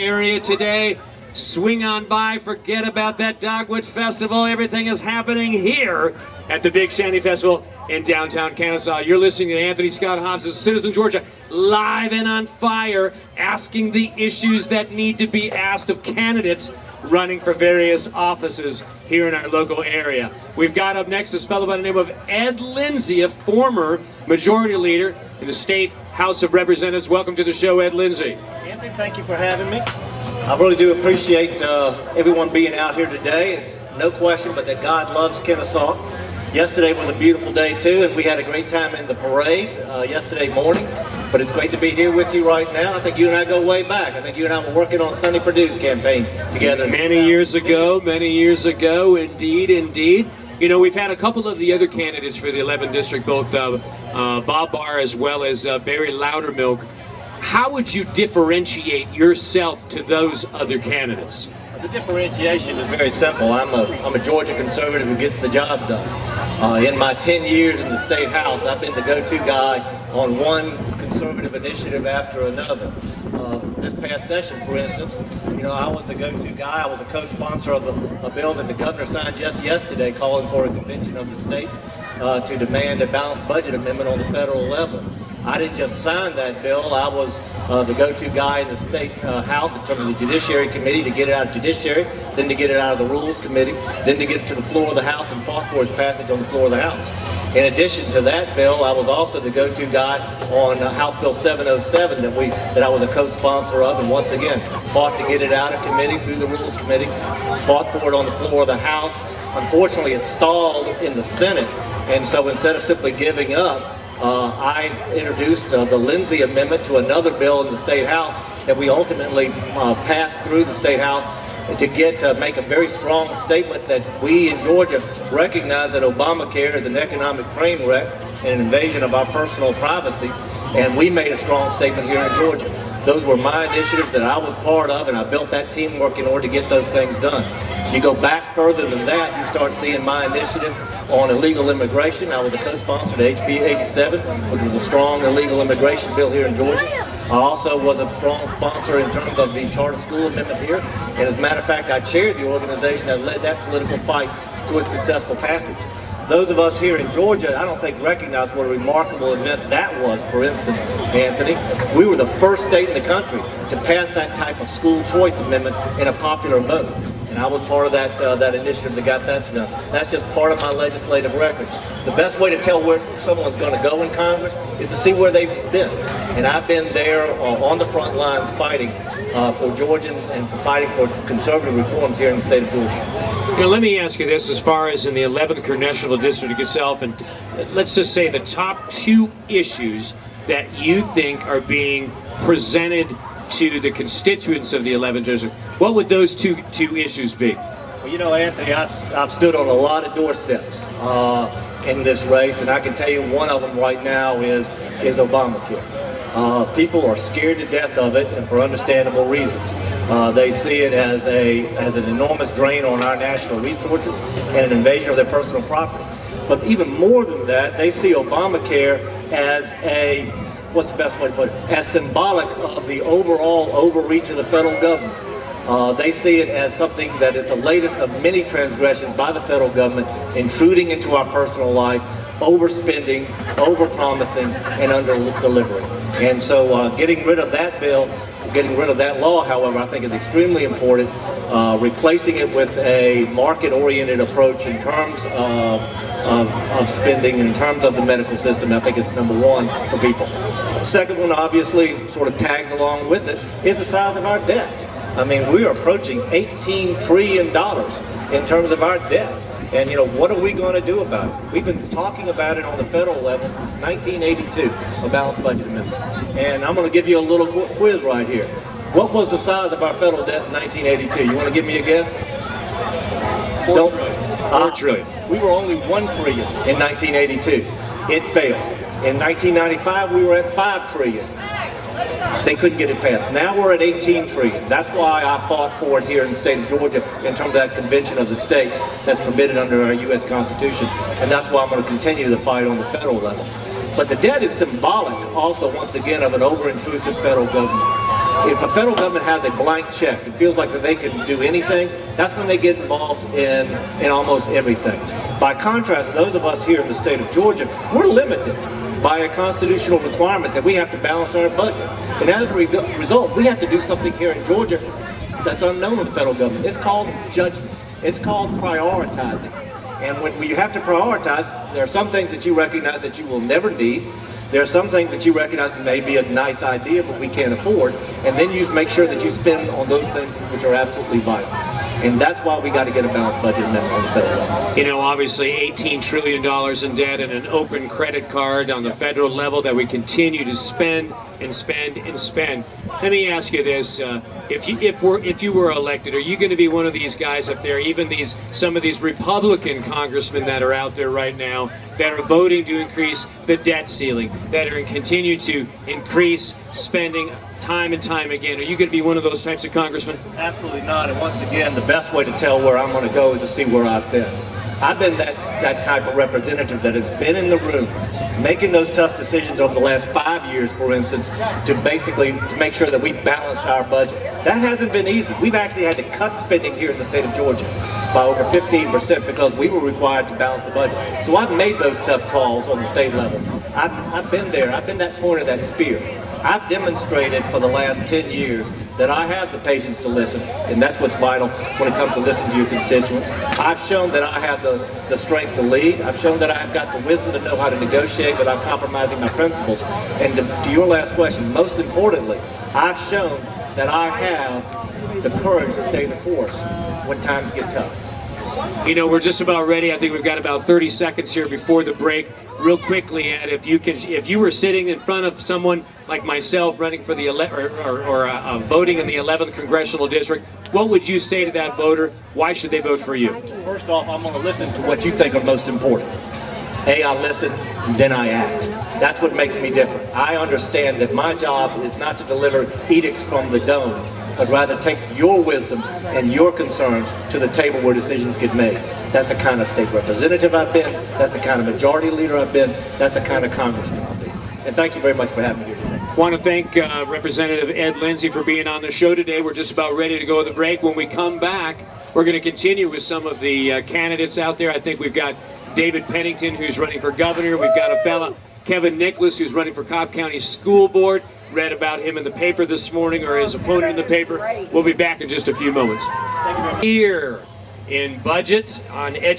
area today. Swing on by, forget about that Dogwood Festival. Everything is happening here at the Big Shanty Festival in downtown Kennesaw. You're listening to Anthony Scott Hobbs' Citizen Georgia, live and on fire, asking the issues that need to be asked of candidates running for various offices here in our local area. We've got up next this fellow by the name of Ed Lindsey, a former majority leader in the State House of Representatives. Welcome to the show, Ed Lindsey. Anthony, thank you for having me. I really do appreciate everyone being out here today. It's no question but that God loves Kennesaw. Yesterday was a beautiful day too, and we had a great time in the parade yesterday morning. But it's great to be here with you right now. I think you and I go way back. I think you and I were working on Sonny Perdue's campaign together. Many years ago, indeed, indeed. You know, we've had a couple of the other candidates for the 11th district, both Bob Barr as well as Barry Loudermilk. How would you differentiate yourself to those other candidates? The differentiation is very simple. I'm a Georgia conservative who gets the job done. In my 10 years in the State House, I've been the go-to guy on one conservative initiative after another. This past session, for instance, you know, I was the go-to guy. I was a co-sponsor of a bill that the governor signed just yesterday calling for a convention of the states to demand a balanced budget amendment on the federal level. I didn't just sign that bill. I was the go-to guy in the State House in terms of the Judiciary Committee to get it out of Judiciary, then to get it out of the Rules Committee, then to get it to the floor of the House and fought for its passage on the floor of the House. In addition to that bill, I was also the go-to guy on House Bill 707 that I was a co-sponsor of, and once again, fought to get it out of committee through the Rules Committee, fought for it on the floor of the House. Unfortunately, it stalled in the Senate, and so instead of simply giving up, I introduced the Lindsey Amendment to another bill in the State House that we ultimately passed through the State House to make a very strong statement that we in Georgia recognize that Obamacare is an economic train wreck and an invasion of our personal privacy, and we made a strong statement here in Georgia. Those were my initiatives that I was part of, and I built that teamwork in order to get those things done. You go back further than that, you start seeing my initiatives on illegal immigration. I was a co-sponsor to HB 87, which was a strong illegal immigration bill here in Georgia. I also was a strong sponsor in terms of the charter school amendment here. And as a matter of fact, I chaired the organization that led that political fight to its successful passage. Those of us here in Georgia, I don't think recognize what a remarkable event that was. For instance, Anthony, we were the first state in the country to pass that type of school choice amendment in a popular vote. And I was part of that initiative that got that done. That's just part of my legislative record. The best way to tell where someone's going to go in Congress is to see where they've been. And I've been there on the front lines fighting for Georgians and fighting for conservative reforms here in the state of Georgia. You know, let me ask you this, as far as in the 11th Congressional District itself, and let's just say the top two issues that you think are being presented to the constituents of the 11th district, what would those two issues be? Well, you know, Anthony, I've stood on a lot of doorsteps in this race, and I can tell you one of them right now is Obamacare. People are scared to death of it, and for understandable reasons. They see it as an enormous drain on our national resources and an invasion of their personal property. But even more than that, they see Obamacare as what's the best way to put it? As symbolic of the overall overreach of the federal government. They see it as something that is the latest of many transgressions by the federal government, intruding into our personal life, overspending, overpromising, and under-delivering. And so getting rid of that bill, getting rid of that law, however, I think is extremely important. Replacing it with a market-oriented approach in terms of spending, in terms of the medical system, I think is number one for people. The second one, obviously, sort of tags along with it, is the size of our debt. I mean, we are approaching $18 trillion in terms of our debt. And, you know, what are we going to do about it? We've been talking about it on the federal level since 1982, a balanced budget amendment. And I'm going to give you a little quiz right here. What was the size of our federal debt in 1982? You want to give me a guess? $4 trillion. We were only $1 trillion in 1982. It failed. In 1995, we were at $5 trillion. They couldn't get it passed. Now we're at 18 trillion. That's why I fought for it here in the state of Georgia in terms of that convention of the states that's permitted under our U.S. Constitution. And that's why I'm going to continue the fight on the federal level. But the debt is symbolic also, once again, of an over-intrusive federal government. If a federal government has a blank check, it feels like that they can do anything, that's when they get involved in almost everything. By contrast, those of us here in the state of Georgia, we're limited by a constitutional requirement that we have to balance our budget. And as a result, we have to do something here in Georgia that's unknown in the federal government. It's called judgment. It's called prioritizing. And when you have to prioritize, there are some things that you recognize that you will never need. There are some things that you recognize may be a nice idea, but we can't afford. And then you make sure that you spend on those things which are absolutely vital. And that's why we got to get a balanced budget on the federal level. You know, obviously $18 trillion in debt and an open credit card on the federal level that we continue to spend and spend and spend. Let me ask you this, if you were elected, are you going to be one of these guys up there, even some of these Republican congressmen that are out there right now that are voting to increase the debt ceiling, that are continue to increase spending time and time again? Are you going to be one of those types of congressmen? Absolutely not. And once again, the best way to tell where I'm going to go is to see where I've been. I've been that type of representative that has been in the room making those tough decisions over the last 5 years, for instance, to make sure that we balanced our budget. That hasn't been easy. We've actually had to cut spending here in the state of Georgia by over 15% because we were required to balance the budget. So I've made those tough calls on the state level. I've been there. I've been that point of that spear. I've demonstrated for the last 10 years that I have the patience to listen, and that's what's vital when it comes to listening to your constituents. I've shown that I have the strength to lead. I've shown that I've got the wisdom to know how to negotiate without compromising my principles. And to your last question, most importantly, I've shown that I have the courage to stay the course when times get tough. You know, we're just about ready. I think we've got about 30 seconds here before the break. Real quickly, Ed, if you were sitting in front of someone like myself running for the voting in the 11th congressional district, what would you say to that voter? Why should they vote for you? First off, I'm going to listen to what you think are most important. A, I listen, then I act. That's what makes me different. I understand that my job is not to deliver edicts from the dome, but rather take your wisdom and your concerns to the table where decisions get made. That's the kind of state representative I've been. That's the kind of majority leader I've been. That's the kind of congressman I'll be. And thank you very much for having me here today. I want to thank Representative Ed Lindsey for being on the show today. We're just about ready to go to the break. When we come back, we're going to continue with some of the candidates out there. I think we've got David Pennington, who's running for governor. We've got a fella, Kevin Nicholas, who's running for Cobb County School Board. Read about him in the paper this morning, or his opponent in the paper. We'll be back in just a few moments. Here in budget on education.